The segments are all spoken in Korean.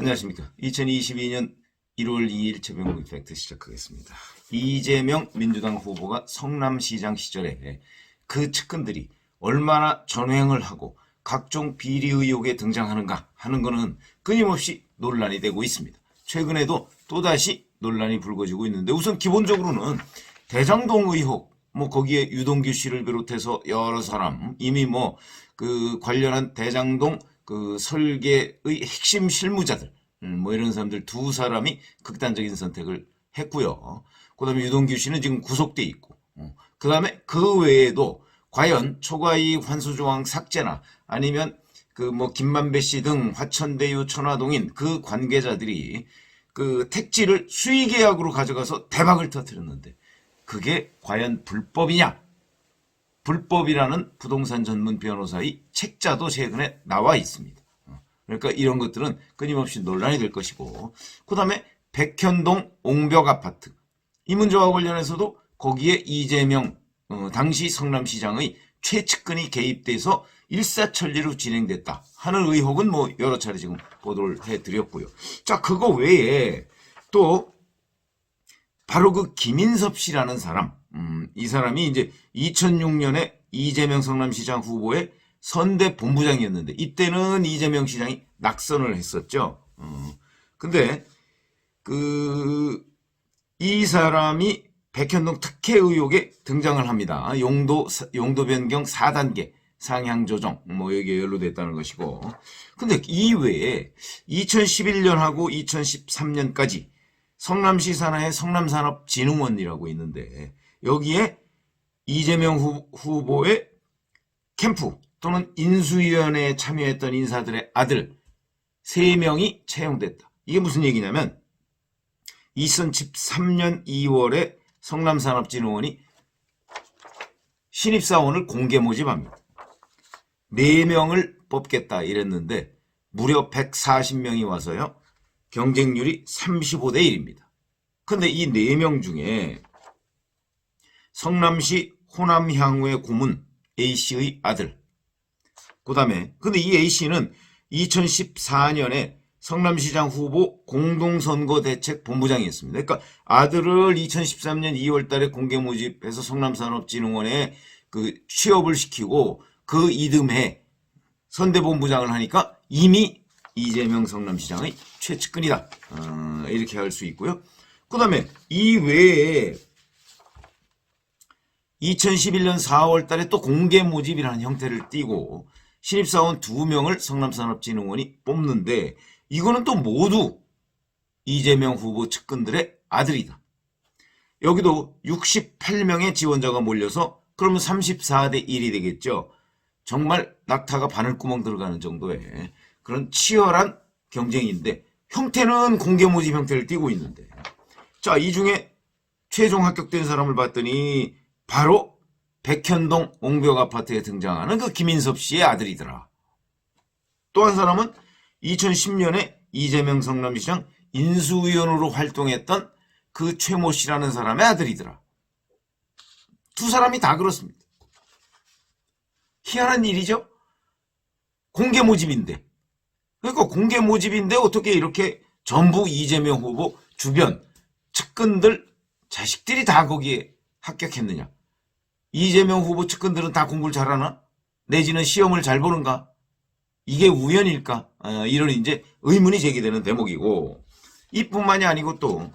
안녕하십니까. 2022년 1월 2일 최병국 팩트 시작하겠습니다. 이재명 민주당 후보가 성남시장 시절에 그 측근들이 얼마나 전횡을 하고 각종 비리 의혹에 등장하는가 하는 것은 끊임없이 논란이 되고 있습니다. 최근에도 또다시 논란이 불거지고 있는데, 우선 기본적으로는 대장동 의혹, 거기에 유동규 씨를 비롯해서 여러 사람, 이미 그 관련한 대장동 그 설계의 핵심 실무자들, 이런 사람들 두 사람이 극단적인 선택을 했고요. 그 다음에 유동규 씨는 지금 구속돼 있고, 그 다음에 그 외에도 과연 초과이익 환수조항 삭제나 아니면 김만배 씨 등 화천대유 천화동인 그 관계자들이 그 택지를 수의계약으로 가져가서 대박을 터뜨렸는데, 그게 과연 불법이냐? 불법이라는 부동산 전문 변호사의 책자도 최근에 나와 있습니다. 그러니까 이런 것들은 끊임없이 논란이 될 것이고, 그 다음에 백현동 옹벽 아파트, 이 문제와 관련해서도 거기에 이재명 당시 성남시장의 최측근이 개입돼서 일사천리로 진행됐다 하는 의혹은 여러 차례 지금 보도를 해드렸고요. 자, 그거 외에 또 바로 그 김인섭 씨라는 사람, 이 사람이 이제 2006년에 이재명 성남시장 후보의 선대 본부장이었는데, 이때는 이재명 시장이 낙선을 했었죠. 근데 이 사람이 백현동 특혜 의혹에 등장을 합니다. 용도 변경 4단계 상향 조정 여기에 연루됐다는 것이고, 근데 이외에 2011년하고 2013년까지 성남시 산하의 성남산업진흥원이라고 있는데, 여기에 이재명 후보의 캠프 또는 인수위원회에 참여했던 인사들의 아들 3명이 채용됐다. 이게 무슨 얘기냐면, 2013년 2월에 성남산업진흥원이 신입사원을 공개 모집합니다. 4명을 뽑겠다 이랬는데 무려 140명이 와서요, 경쟁률이 35대 1입니다. 근데 이 4명 중에 성남시 호남향후의 고문 A씨의 아들, 그 다음에 근데 이 A씨는 2014년에 성남시장 후보 공동선거대책본부장이었습니다. 그러니까 아들을 2013년 2월 달에 공개 모집해서 성남산업진흥원에 취업을 시키고 그 이듬해 선대본부장을 하니까 이미 이재명 성남시장의 최측근이다. 이렇게 할 수 있고요. 그 다음에 이 외에 2011년 4월 달에 또 공개 모집이라는 형태를 띠고 신입사원 2명을 성남산업진흥원이 뽑는데, 이거는 또 모두 이재명 후보 측근들의 아들이다. 여기도 68명의 지원자가 몰려서 그러면 34대 1이 되겠죠. 정말 낙타가 바늘구멍 들어가는 정도의 그런 치열한 경쟁인데, 형태는 공개 모집 형태를 띠고 있는데, 자, 이 중에 최종 합격된 사람을 봤더니 바로 백현동 옹벽 아파트에 등장하는 그 김인섭 씨의 아들이더라. 또 한 사람은 2010년에 이재명 성남시장 인수위원으로 활동했던 그 최모 씨라는 사람의 아들이더라. 두 사람이 다 그렇습니다. 희한한 일이죠? 공개 모집인데. 그러니까 공개 모집인데 어떻게 이렇게 전부 이재명 후보 주변 측근들 자식들이 다 거기에 합격했느냐? 이재명 후보 측근들은 다 공부를 잘하나? 내지는 시험을 잘 보는가? 이게 우연일까? 이런 이제 의문이 제기되는 대목이고, 이뿐만이 아니고 또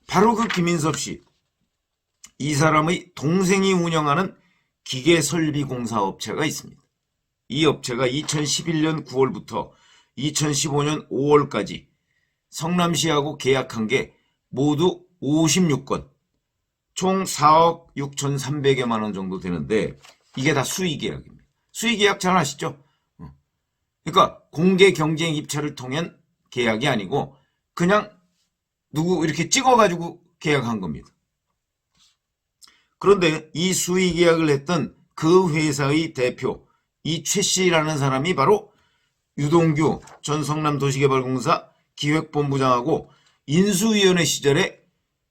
바로 그 김인섭 씨, 이 사람의 동생이 운영하는 기계설비공사 업체가 있습니다. 이 업체가 2011년 9월부터 2015년 5월까지 성남시하고 계약한 게 모두 56건, 총 4억 6,300여만 원 정도 되는데, 이게 다 수의계약입니다. 수의계약 잘 아시죠? 그러니까 공개 경쟁 입찰을 통한 계약이 아니고 그냥 누구 이렇게 찍어가지고 계약한 겁니다. 그런데 이 수의계약을 했던 그 회사의 대표, 이 최 씨라는 사람이 바로 유동규 전 성남도시개발공사 기획본부장하고 인수위원회 시절에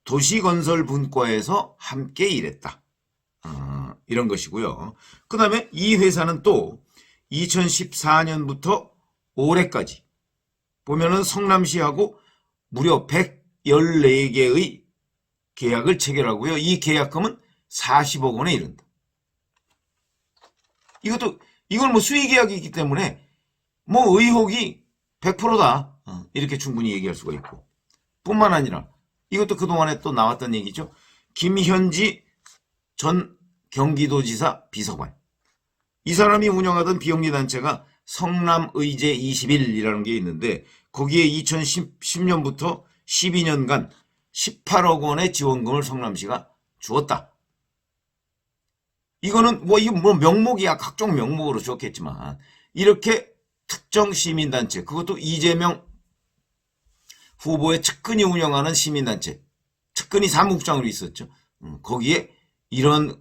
도시건설분과에서 함께 일했다. 이런 것이고요. 그 다음에 이 회사는 또 2014년부터 올해까지 보면은 성남시하고 무려 114개의 계약을 체결하고요. 이 계약금은 40억 원에 이른다. 이건 뭐 수의 계약이기 때문에 뭐 의혹이 100%다. 이렇게 충분히 얘기할 수가 있고. 뿐만 아니라 이것도 그동안에 또 나왔던 얘기죠. 김현지 전 경기도지사 비서관. 이 사람이 운영하던 비영리 단체가 성남의제 21이라는 게 있는데 거기에 2010년부터 12년간 18억 원의 지원금을 성남시가 주었다. 이거는 이거 명목이야. 각종 명목으로 주었겠지만 이렇게 특정 시민단체, 그것도 이재명 후보의 측근이 운영하는 시민단체, 측근이 사무국장으로 있었죠. 거기에 이런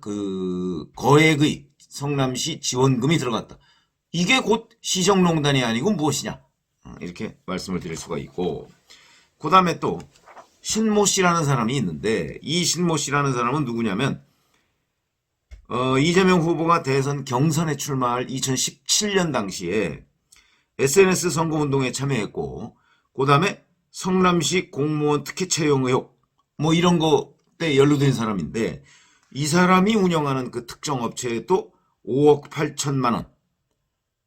거액의 성남시 지원금이 들어갔다. 이게 곧 시정농단이 아니고 무엇이냐, 이렇게 말씀을 드릴 수가 있고, 그 다음에 또 신모 씨라는 사람이 있는데 이 신모 씨라는 사람은 누구냐면 이재명 후보가 대선 경선에 출마할 2017년 당시에 SNS 선거운동에 참여했고, 그 다음에 성남시 공무원 특혜 채용 의혹 이런 거때 연루된 사람인데, 이 사람이 운영하는 그 특정 업체에 또 5억 8천만 원,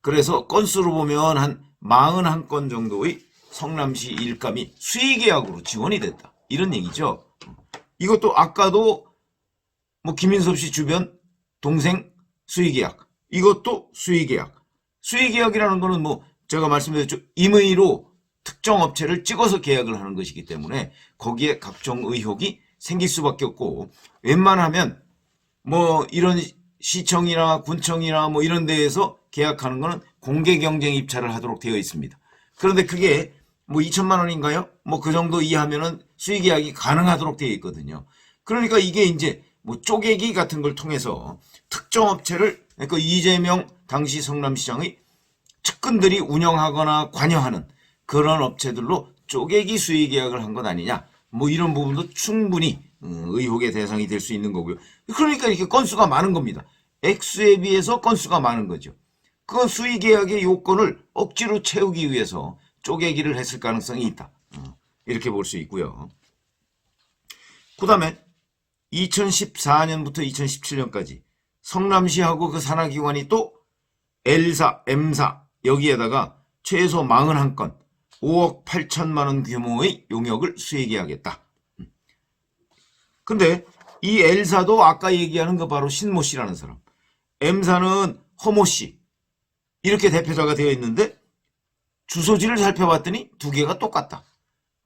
그래서 건수로 보면 한 41건 정도의 성남시 일감이 수의계약으로 지원이 됐다. 이런 얘기죠. 이것도 아까도 김인섭 씨 주변 동생 수의계약, 이것도 수의계약. 수의계약이라는 거는 제가 말씀드렸죠. 임의로 특정 업체를 찍어서 계약을 하는 것이기 때문에 거기에 각종 의혹이 생길 수밖에 없고, 웬만하면 이런 시청이나 군청이나 이런 데에서 계약하는 거는 공개 경쟁 입찰을 하도록 되어 있습니다. 그런데 그게 2천만 원인가요? 그 정도 이하면은 수의 계약이 가능하도록 되어 있거든요. 그러니까 이게 이제 쪼개기 같은 걸 통해서 특정 업체를, 그러니까 이재명 당시 성남시장의 측근들이 운영하거나 관여하는 그런 업체들로 쪼개기 수의 계약을 한 것 아니냐, 이런 부분도 충분히 의혹의 대상이 될 수 있는 거고요. 그러니까 이렇게 건수가 많은 겁니다. 액수에 비해서 건수가 많은 거죠. 그 수의 계약의 요건을 억지로 채우기 위해서 쪼개기를 했을 가능성이 있다. 이렇게 볼 수 있고요. 그 다음에 2014년부터 2017년까지 성남시하고 그 산하기관이 또 L사, M사 여기에다가 최소 41건 5억 8천만 원 규모의 용역을 수의계약했다. 근데 이 L사도 아까 얘기하는 거 바로 신모 씨라는 사람, M사는 허모 씨, 이렇게 대표자가 되어 있는데 주소지를 살펴봤더니 두 개가 똑같다.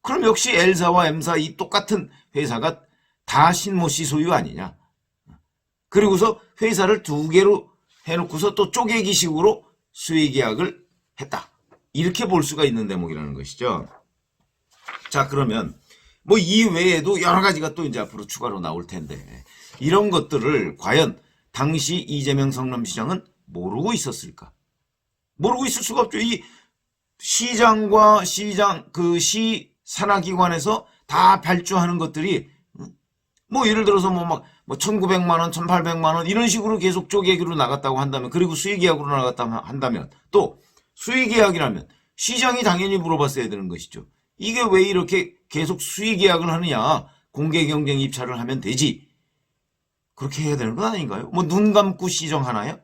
그럼 역시 L사와 M사 이 똑같은 회사가 다 신모 씨 소유 아니냐. 그리고서 회사를 두 개로 해놓고서 또 쪼개기식으로 수의계약을 했다. 이렇게 볼 수가 있는 대목이라는 것이죠. 자, 그러면 이 외에도 여러 가지가 또 이제 앞으로 추가로 나올 텐데, 이런 것들을 과연 당시 이재명 성남시장은 모르고 있었을까? 모르고 있을 수가 없죠. 이 시장과 시 산하기관에서 다 발주하는 것들이 예를 들어서 1900만 원, 1800만 원 이런 식으로 계속 쪼개기로 나갔다고 한다면, 그리고 수의계약으로 나갔다고 한다면, 또 수의계약이라면 시장이 당연히 물어봤어야 되는 것이죠. 이게 왜 이렇게 계속 수의계약을 하느냐, 공개경쟁 입찰을 하면 되지, 그렇게 해야 되는 건 아닌가요? 눈 감고 시정하나요?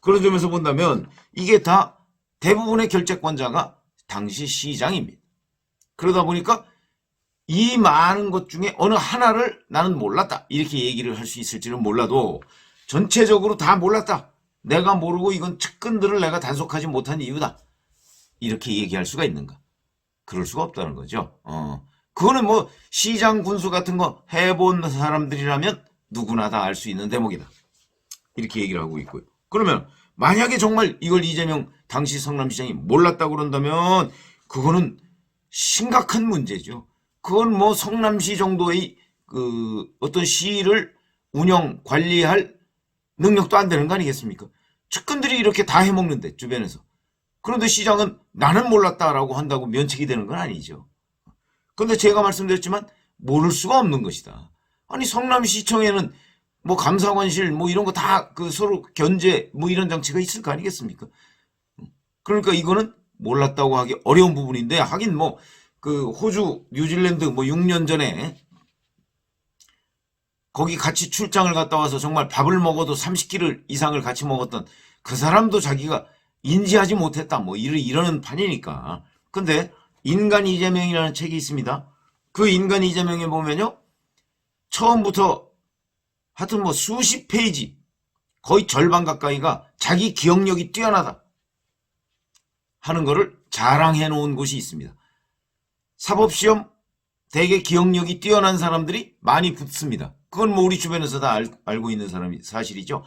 그런 점에서 본다면 이게 다 대부분의 결재권자가 당시 시장입니다. 그러다 보니까 이 많은 것 중에 어느 하나를 나는 몰랐다, 이렇게 얘기를 할 수 있을지는 몰라도 전체적으로 다 몰랐다, 내가 모르고 이건 측근들을 내가 단속하지 못한 이유다, 이렇게 얘기할 수가 있는가? 그럴 수가 없다는 거죠. 그거는 시장 군수 같은 거 해본 사람들이라면 누구나 다 알 수 있는 대목이다, 이렇게 얘기를 하고 있고요. 그러면 만약에 정말 이걸 이재명 당시 성남시장이 몰랐다고 그런다면 그거는 심각한 문제죠. 그건 성남시 정도의 어떤 시를 운영, 관리할 능력도 안 되는 거 아니겠습니까? 측근들이 이렇게 다 해먹는데, 주변에서. 그런데 시장은 나는 몰랐다라고 한다고 면책이 되는 건 아니죠. 그런데 제가 말씀드렸지만 모를 수가 없는 것이다. 아니, 성남시청에는 감사관실 이런 거 다 서로 견제 이런 장치가 있을 거 아니겠습니까? 그러니까 이거는 몰랐다고 하기 어려운 부분인데, 하긴 뭐 그 호주, 뉴질랜드 뭐 6년 전에 거기 같이 출장을 갔다 와서 정말 밥을 먹어도 30끼를 이상을 같이 먹었던 그 사람도 자기가 인지하지 못했다 뭐 이러는 판이니까. 근데 인간 이재명이라는 책이 있습니다. 그 인간 이재명에 보면요, 처음부터 하여튼 뭐 수십 페이지, 거의 절반 가까이가 자기 기억력이 뛰어나다 하는 거를 자랑해 놓은 곳이 있습니다. 사법시험 되게 기억력이 뛰어난 사람들이 많이 붙습니다. 그건 뭐 우리 주변에서 다 알고 있는 사실이죠.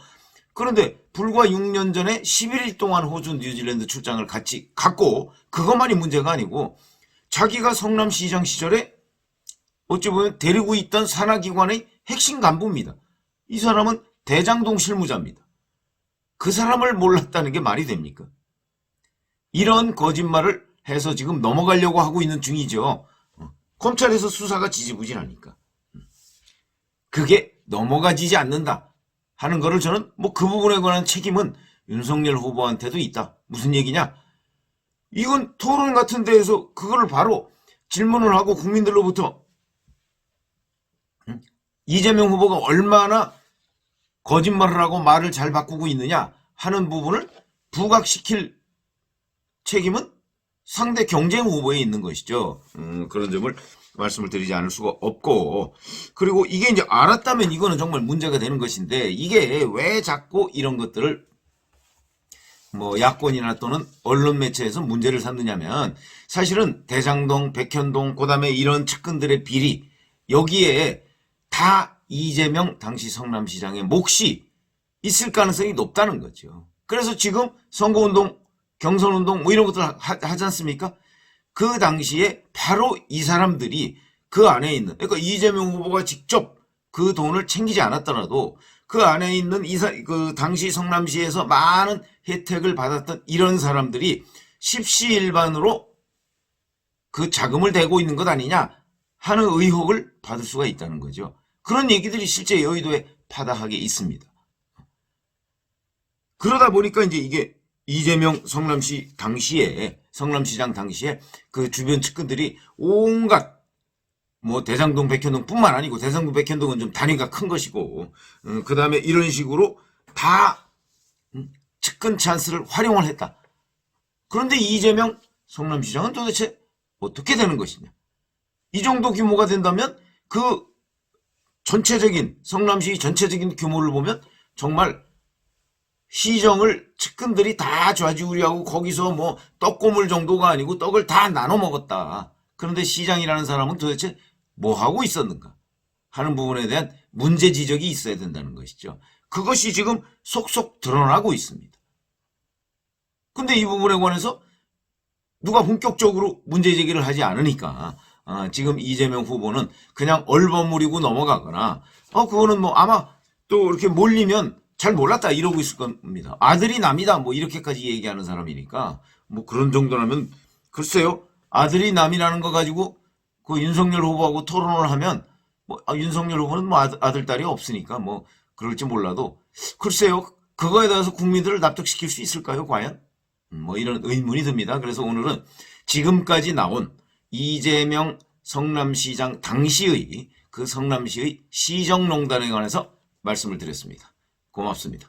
그런데 불과 6년 전에 11일 동안 호주, 뉴질랜드 출장을 같이 갔고, 그것만이 문제가 아니고 자기가 성남시장 시절에 어찌 보면 데리고 있던 산하기관의 핵심 간부입니다. 이 사람은 대장동 실무자입니다. 그 사람을 몰랐다는 게 말이 됩니까? 이런 거짓말을 해서 지금 넘어가려고 하고 있는 중이죠. 검찰에서 수사가 지지부진하니까. 그게 넘어가지지 않는다 하는 거를 저는 뭐 그 부분에 관한 책임은 윤석열 후보한테도 있다. 무슨 얘기냐? 이건 토론 같은 데에서 그거를 바로 질문을 하고 국민들로부터 이재명 후보가 얼마나 거짓말을 하고 말을 잘 바꾸고 있느냐 하는 부분을 부각시킬 책임은 상대 경쟁 후보에 있는 것이죠. 그런 점을 말씀을 드리지 않을 수가 없고, 그리고 이게 이제 알았다면 이거는 정말 문제가 되는 것인데, 이게 왜 자꾸 이런 것들을 뭐 야권이나 또는 언론 매체에서 문제를 삼느냐면, 사실은 대장동, 백현동, 그다음에 이런 측근들의 비리, 여기에 다 이재명 당시 성남시장의 몫이 있을 가능성이 높다는 거죠. 그래서 지금 선거운동, 경선운동 뭐 이런 것들 하지 않습니까? 그 당시에 바로 이 사람들이 그 안에 있는, 그러니까 이재명 후보가 직접 그 돈을 챙기지 않았더라도 그 안에 있는 그 당시 성남시에서 많은 혜택을 받았던 이런 사람들이 십시일반으로 그 자금을 대고 있는 것 아니냐 하는 의혹을 받을 수가 있다는 거죠. 그런 얘기들이 실제 여의도에 파다하게 있습니다. 그러다 보니까 이제 이게 이재명 성남시장 당시에 그 주변 측근들이 온갖 뭐 대장동, 백현동 뿐만 아니고, 대장동, 백현동은 좀 단위가 큰 것이고, 그 다음에 이런 식으로 다 측근 찬스를 활용을 했다. 그런데 이재명 성남시장은 도대체 어떻게 되는 것이냐? 이 정도 규모가 된다면 그 전체적인 성남시 전체적인 규모를 보면 정말 시정을 측근들이 다 좌지우지하고 거기서 뭐 떡고물 정도가 아니고 떡을 다 나눠 먹었다. 그런데 시장이라는 사람은 도대체 뭐 하고 있었는가 하는 부분에 대한 문제 지적이 있어야 된다는 것이죠. 그것이 지금 속속 드러나고 있습니다. 근데 이 부분에 관해서 누가 본격적으로 문제 제기를 하지 않으니까 지금 이재명 후보는 그냥 얼버무리고 넘어가거나 그거는 뭐 아마 또 이렇게 몰리면 잘 몰랐다 이러고 있을 겁니다. 아들이 남이다 뭐 이렇게까지 얘기하는 사람이니까 뭐 그런 정도라면, 글쎄요, 아들이 남이라는 거 가지고 그 윤석열 후보하고 토론을 하면 뭐 윤석열 후보는 뭐 아들 딸이 없으니까 뭐 그럴지 몰라도, 글쎄요, 그거에 대해서 국민들을 납득시킬 수 있을까요 과연? 뭐 이런 의문이 듭니다. 그래서 오늘은 지금까지 나온 이재명 성남시장 당시의 그 성남시의 시정농단에 관해서 말씀을 드렸습니다. 고맙습니다.